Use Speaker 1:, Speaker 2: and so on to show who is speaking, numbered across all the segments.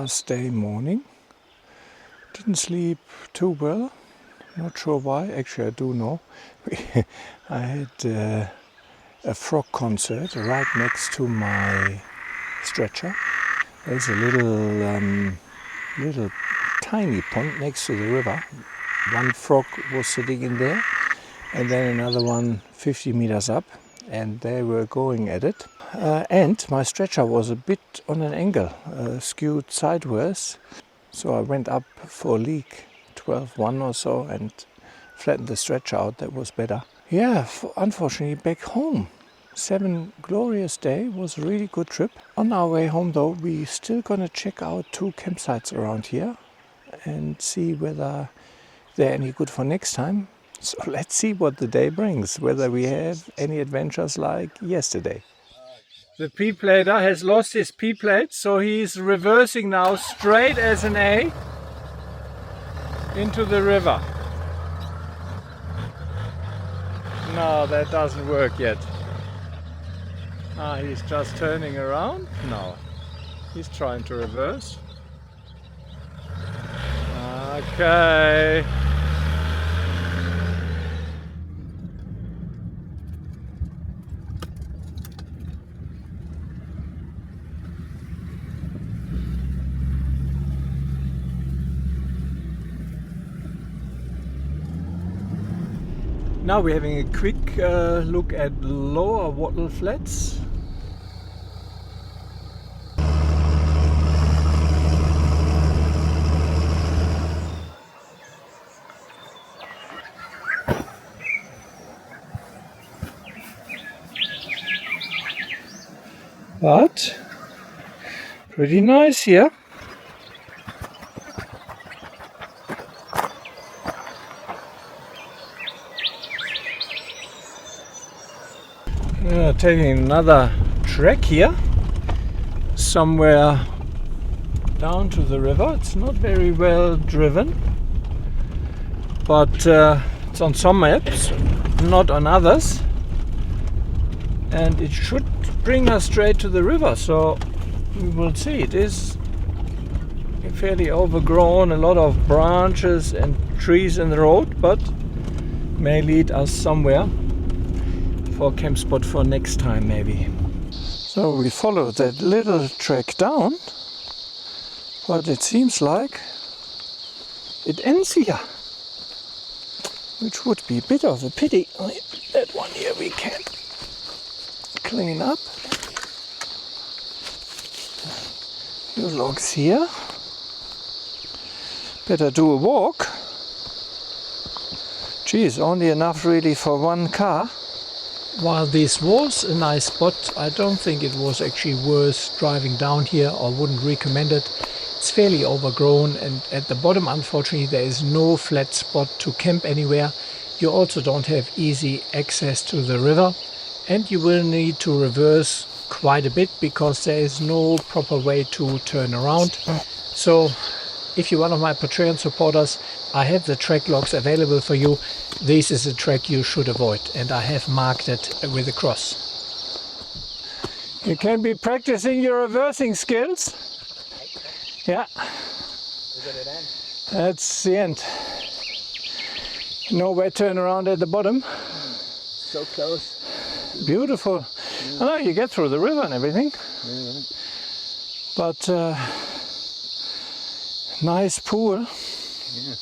Speaker 1: Thursday morning. Didn't sleep too well. Not sure why. Actually, I do know. I had a frog concert right next to my stretcher. There's a little tiny pond next to the river. One frog was sitting in there, and then another one 50 meters up, and they were going at it. And my stretcher was a bit on an angle, skewed sideways. So I went up for leak 12.1 or so and flattened the stretcher out. That was better. Yeah, unfortunately back home. 7 glorious day, was a really good trip. On our way home though, we still gonna check out 2 campsites around here and see whether they're any good for next time. So let's see what the day brings, whether we have any adventures like yesterday. The P-plater has lost his P-plate, so he's reversing now straight as an A into the river. No, that doesn't work yet. He's just turning around. No, he's trying to reverse. Okay. Now we're having a quick look at lower Wattle flats. But pretty nice here. Taking another trek here, somewhere down to the river. It's not very well driven, but it's on some maps, not on others, and it should bring us straight to the river, so we will see. It is fairly overgrown, a lot of branches and trees in the road, but may lead us somewhere for a camp spot for next time maybe. So we follow that little track down, but it seems like it ends here, which would be a bit of a pity. That one here we can clean up. Few logs here. Better do a walk. Geez, only enough really for one car. While this was a nice spot, I don't think it was actually worth driving down here, or wouldn't recommend it. It's fairly overgrown, and at the bottom unfortunately there is no flat spot to camp anywhere. You also don't have easy access to the river, and you will need to reverse quite a bit because there is no proper way to turn around. So if you're one of my Patreon supporters, I have the track logs available for you. This is a track you should avoid, and I have marked it with a cross. You can be practicing your reversing skills. Yeah. Is that the end? That's the end. No way turn around at the bottom.
Speaker 2: So close.
Speaker 1: Beautiful. Yeah. I know you get through the river and everything.
Speaker 2: Yeah.
Speaker 1: But nice pool.
Speaker 2: Yeah.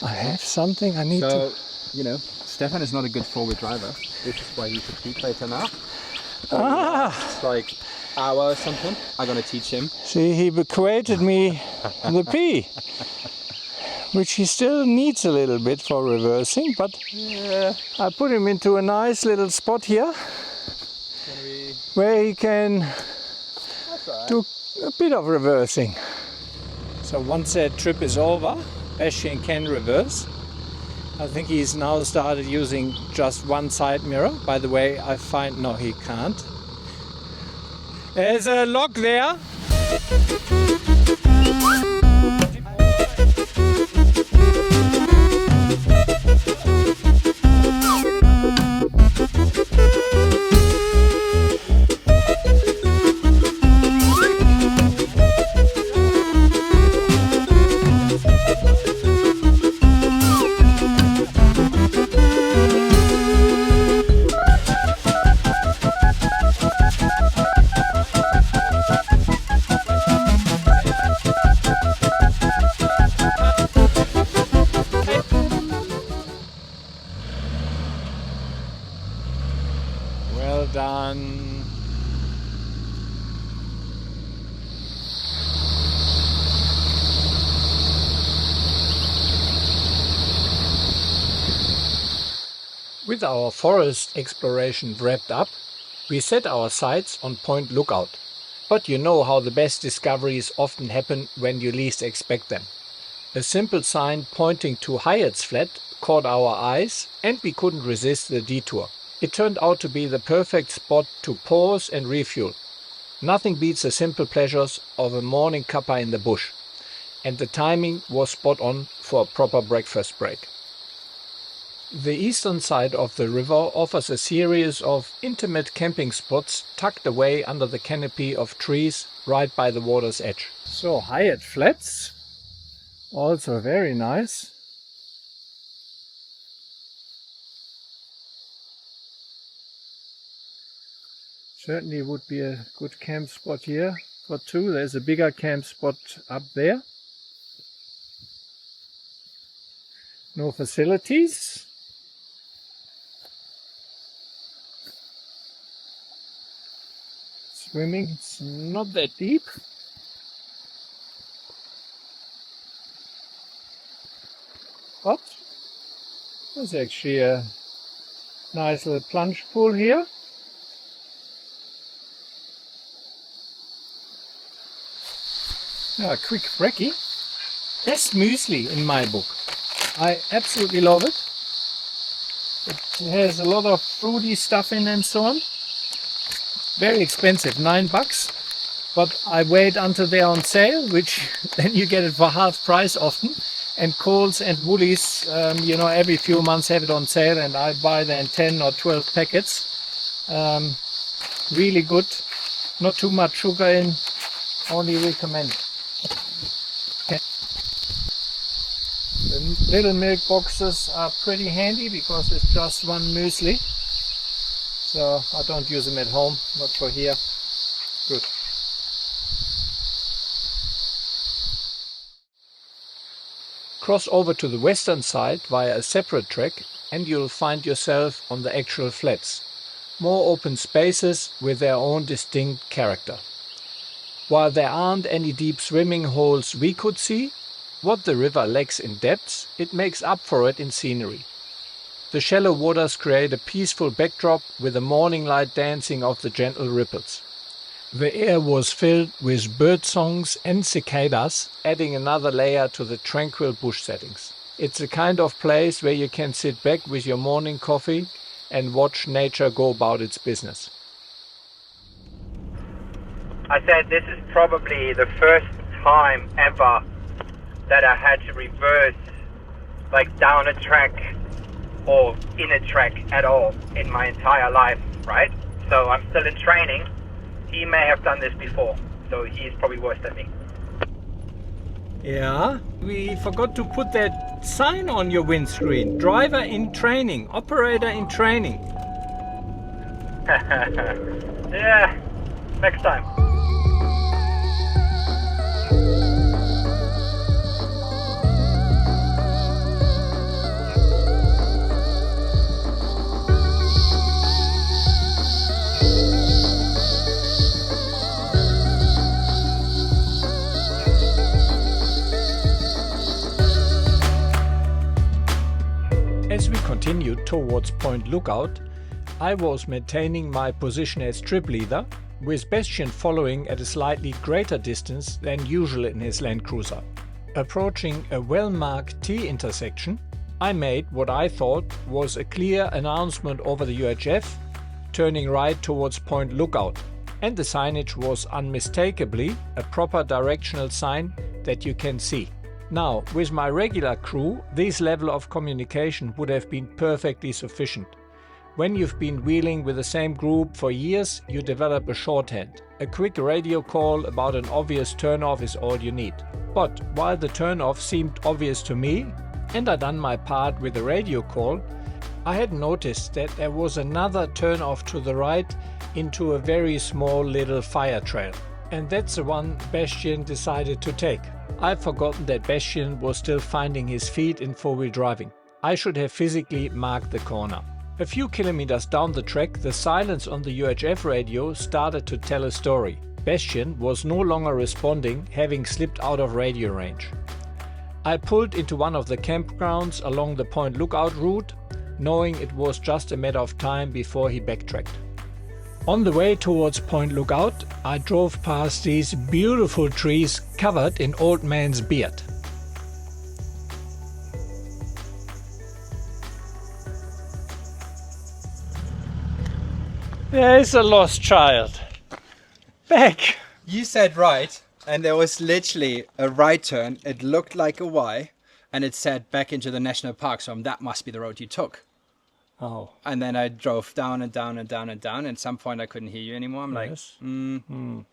Speaker 1: I have something I need to...
Speaker 2: You know, Stefan is not a good four-wheel driver. This is why he's a P-plater now. It's like hour or something. I'm gonna teach him.
Speaker 1: See, he bequeathed me the P, which he still needs a little bit for reversing, but I put him into a nice little spot here where he can do a bit of reversing. So once that trip is over, Bastian can reverse. I think he's now started using just one side mirror. By the way, I find... no, he can't. There's a log there. Well done. With our forest exploration wrapped up, we set our sights on Point Lookout. But you know how the best discoveries often happen when you least expect them. A simple sign pointing to Hyatts Flat caught our eyes and we couldn't resist the detour. It turned out to be the perfect spot to pause and refuel. Nothing beats the simple pleasures of a morning cuppa in the bush. And the timing was spot on for a proper breakfast break. The eastern side of the river offers a series of intimate camping spots tucked away under the canopy of trees right by the water's edge. So Hyatts Flats, also very nice. Certainly would be a good camp spot here for two. There's a bigger camp spot up there. No facilities. Swimming, it's not that deep. But there's actually a nice little plunge pool here. A quick brekkie. Best muesli in my book. I absolutely love it. It has a lot of fruity stuff in and so on. Very expensive, $9, but I wait until they're on sale, which then you get it for half price often. And Coles and Woolies, every few months have it on sale, and I buy then 10 or 12 packets. Really good, not too much sugar in, only recommend. Okay. The little milk boxes are pretty handy because it's just one muesli. So I don't use them at home, not for here. Good. Cross over to the western side via a separate track and you'll find yourself on the actual flats. More open spaces with their own distinct character. While there aren't any deep swimming holes we could see, what the river lacks in depths, it makes up for it in scenery. The shallow waters create a peaceful backdrop with the morning light dancing off the gentle ripples. The air was filled with bird songs and cicadas, adding another layer to the tranquil bush settings. It's a kind of place where you can sit back with your morning coffee and watch nature go about its business.
Speaker 3: I said this is probably the first time ever that I had to reverse down a track or in a track at all in my entire life, right? So I'm still in training. He may have done this before, so he's probably worse than me.
Speaker 1: Yeah, we forgot to put that sign on your windscreen. Driver in training, operator in training.
Speaker 3: Yeah, next time.
Speaker 1: As we continued towards Point Lookout, I was maintaining my position as trip leader, with Bastian following at a slightly greater distance than usual in his Land Cruiser. Approaching a well-marked T intersection, I made what I thought was a clear announcement over the UHF, turning right towards Point Lookout, and the signage was unmistakably a proper directional sign that you can see. Now, with my regular crew, this level of communication would have been perfectly sufficient. When you've been wheeling with the same group for years, you develop a shorthand. A quick radio call about an obvious turnoff is all you need. But while the turnoff seemed obvious to me, and I'd done my part with the radio call, I had noticed that there was another turnoff to the right into a very small little fire trail. And that's the one Bastian decided to take. I've forgotten that Bastian was still finding his feet in four-wheel driving. I should have physically marked the corner. A few kilometers down the track, the silence on the UHF radio started to tell a story. Bastian was no longer responding, having slipped out of radio range. I pulled into one of the campgrounds along the Point Lookout route, knowing it was just a matter of time before he backtracked. On the way towards Point Lookout, I drove past these beautiful trees covered in old man's beard. There is a lost child. Back!
Speaker 2: You said right, and there was literally a right turn. It looked like a Y, and it said back into the national park, so that must be the road you took.
Speaker 1: Oh.
Speaker 2: And then I drove down and down and down and down, and at some point I couldn't hear you anymore. I'm
Speaker 1: Yes.
Speaker 2: like,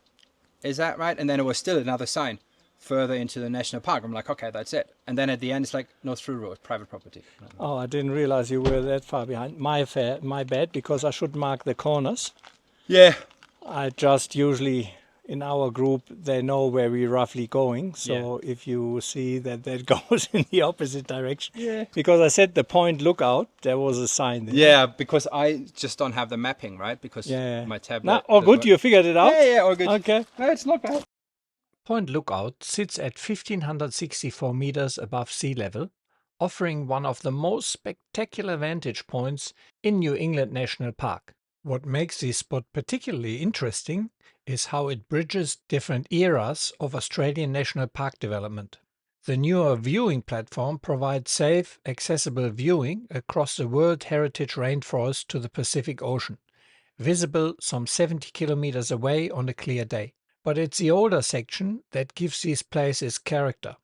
Speaker 2: is that right? And then it was still another sign further into the national park. I'm like, okay, that's it. And then at the end, it's like, no through road, private property.
Speaker 1: Oh, I didn't realize you were that far behind. My bad, because I should mark the corners.
Speaker 2: Yeah.
Speaker 1: I just usually, in our group, they know where we're roughly going. So if you see that goes in the opposite direction.
Speaker 2: Yeah.
Speaker 1: Because I said the Point Lookout, there was a sign there.
Speaker 2: Yeah, because I just don't have the mapping, right? Because my tablet...
Speaker 1: Nah, all good, you figured it out?
Speaker 2: Yeah, all good.
Speaker 1: Okay.
Speaker 2: No, it's not bad.
Speaker 1: Point Lookout sits at 1,564 meters above sea level, offering one of the most spectacular vantage points in New England National Park. What makes this spot particularly interesting is how it bridges different eras of Australian national park development. The newer viewing platform provides safe, accessible viewing across the World Heritage Rainforest to the Pacific Ocean, visible some 70 kilometers away on a clear day. But it's the older section that gives these places character.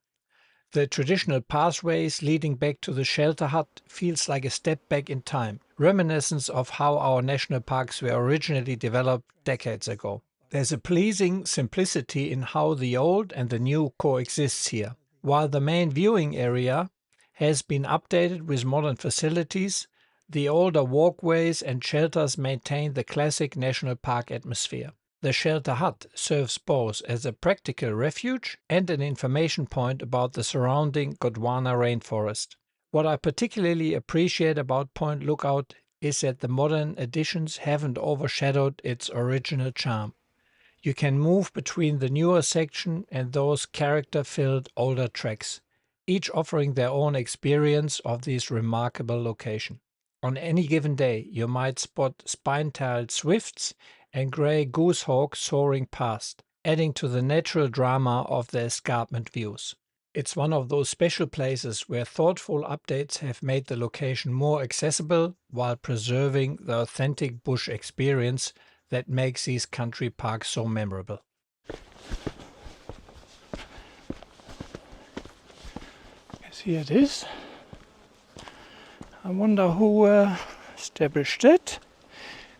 Speaker 1: The traditional pathways leading back to the shelter hut feels like a step back in time, reminiscent of how our national parks were originally developed decades ago. There's a pleasing simplicity in how the old and the new coexists here. While the main viewing area has been updated with modern facilities, the older walkways and shelters maintain the classic national park atmosphere. The shelter hut serves both as a practical refuge and an information point about the surrounding Gondwana rainforest. What I particularly appreciate about Point Lookout is that the modern additions haven't overshadowed its original charm. You can move between the newer section and those character-filled older tracks, each offering their own experience of this remarkable location. On any given day, you might spot spine-tailed swifts and grey goosehawks soaring past, adding to the natural drama of the escarpment views. It's one of those special places where thoughtful updates have made the location more accessible while preserving the authentic bush experience that makes these country parks so memorable. Yes, here it is. I wonder who established it.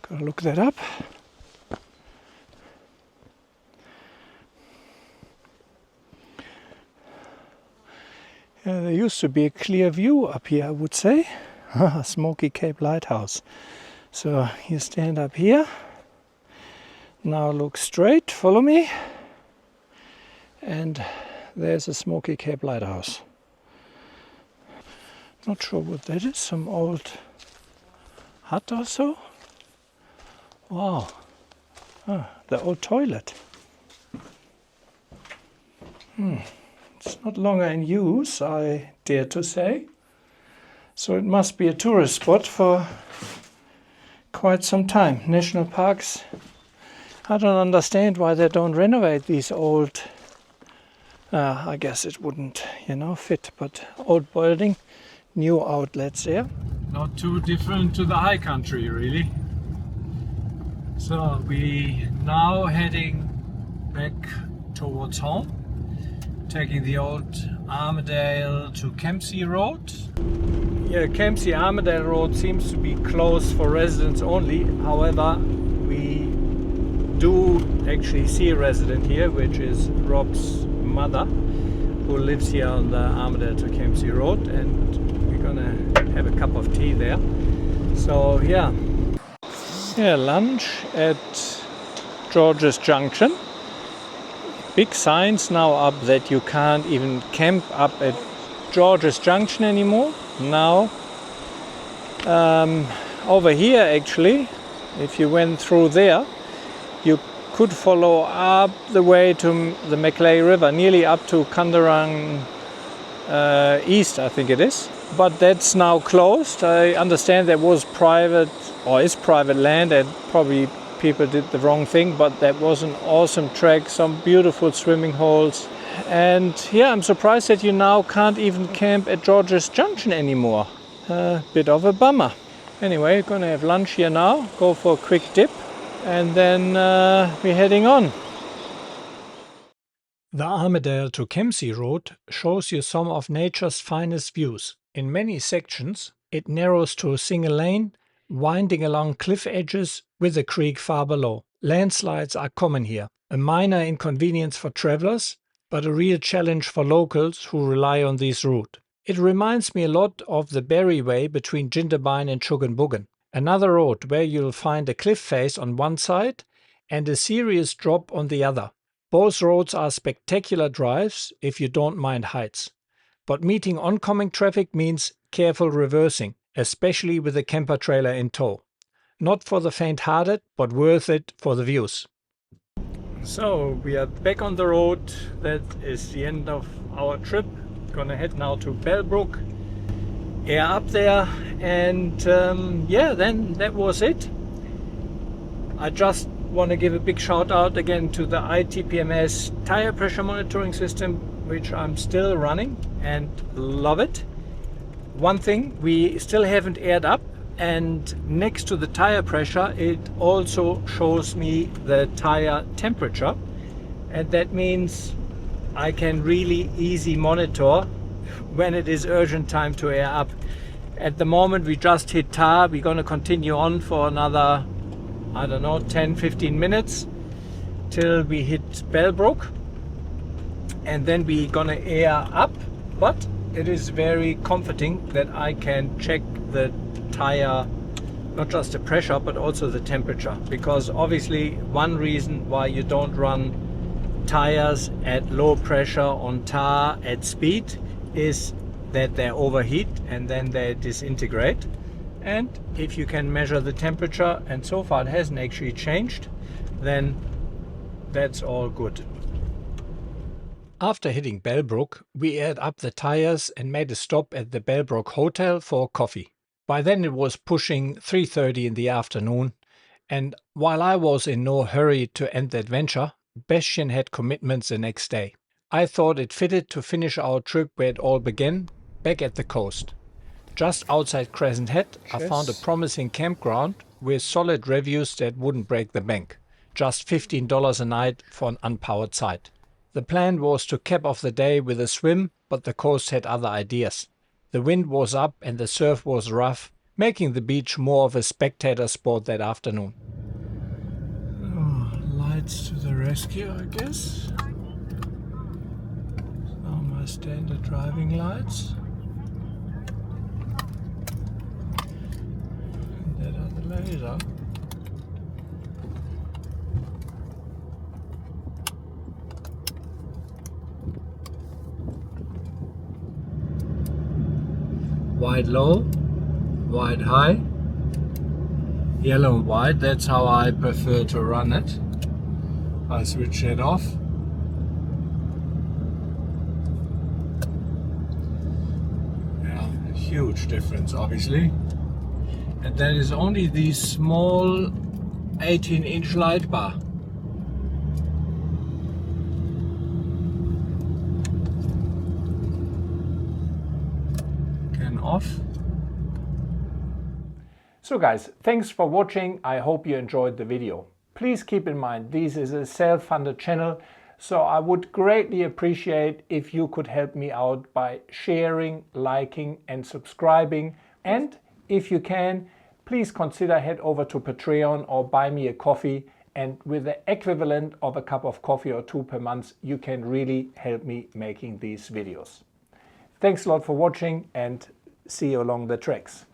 Speaker 1: Gotta look that up. There used to be a clear view up here, I would say. Smoky Cape Lighthouse. So you stand up here. Now look straight, follow me. And there's a Smoky Cape Lighthouse. Not sure what that is, some old hut or so. Wow, the old toilet. It's not longer in use, I dare to say. So it must be a tourist spot for quite some time. National parks, I don't understand why they don't renovate these old, I guess it wouldn't, fit, but old building, new outlets there. Not too different to the high country, really. So we now heading back towards home, taking the old Armidale to Kempsey Road. Yeah, Kempsey Armidale Road seems to be closed for residents only. However, we do actually see a resident here, which is Rob's mother, who lives here on the Armidale to Kempsey Road, and we're gonna have a cup of tea there. So yeah, lunch at George's Junction. Big signs now up that you can't even camp up at George's Junction anymore. Now over here actually, if you went through there, you could follow up the way to the Macleay River, nearly up to Kandarang East, I think it is. But that's now closed. I understand that was private, or is private land, and probably people did the wrong thing, but that was an awesome track, some beautiful swimming holes. And yeah, I'm surprised that you now can't even camp at George's Junction anymore. A bit of a bummer. Anyway, gonna have lunch here now, go for a quick dip, and then we're heading on. The Armidale to Kempsey road shows you some of nature's finest views. In many sections, it narrows to a single lane, winding along cliff edges with a creek far below. Landslides are common here, a minor inconvenience for travelers, but a real challenge for locals who rely on this route. It reminds me a lot of the Berry Way between Jindabyne and Chuggenbuggen, another road where you'll find a cliff face on one side and a serious drop on the other. Both roads are spectacular drives if you don't mind heights. But meeting oncoming traffic means careful reversing, especially with a camper trailer in tow. Not for the faint-hearted, but worth it for the views. So we are back on the road. That is the end of our trip. Gonna head now to Bellbrook, air up there, and yeah, then that was it. I just want to give a big shout out again to the iTPMS tire pressure monitoring system, which I'm still running and love it. One thing, we still haven't aired up, and next to the tire pressure it also shows me the tire temperature, and that means I can really easy monitor when it is urgent time to air up. At the moment we just hit tar. We're going to continue on for another, I don't know, 10-15 minutes till we hit Bellbrook, and then we're going to air up. But it is very comforting that I can check the tire, not just the pressure but also the temperature, because obviously one reason why you don't run tires at low pressure on tar at speed is that they overheat and then they disintegrate. And if you can measure the temperature, and so far it hasn't actually changed, then that's all good. After hitting Bellbrook, we aired up the tires and made a stop at the Bellbrook Hotel for coffee. By then it was pushing 3:30 in the afternoon, and while I was in no hurry to end the adventure, Bastian had commitments the next day. I thought it fitted to finish our trip where it all began, back at the coast. Just outside Crescent Head, I found a promising campground with solid reviews that wouldn't break the bank. Just $15 a night for an unpowered site. The plan was to cap off the day with a swim, but the coast had other ideas. The wind was up and the surf was rough, making the beach more of a spectator sport that afternoon. Oh, lights to the rescue, I guess. So my standard driving lights. And that are the laser. White low, white high, yellow and white, that's how I prefer to run it. I switch it off. Yeah, huge difference obviously. And that is only the small 18-inch light bar. Off. So guys, thanks for watching. I hope you enjoyed the video. Please keep in mind this is a self-funded channel, so I would greatly appreciate if you could help me out by sharing, liking and subscribing. And if you can, please consider head over to Patreon or buy me a coffee, and with the equivalent of a cup of coffee or two per month you can really help me making these videos. Thanks a lot for watching, and see you along the tracks.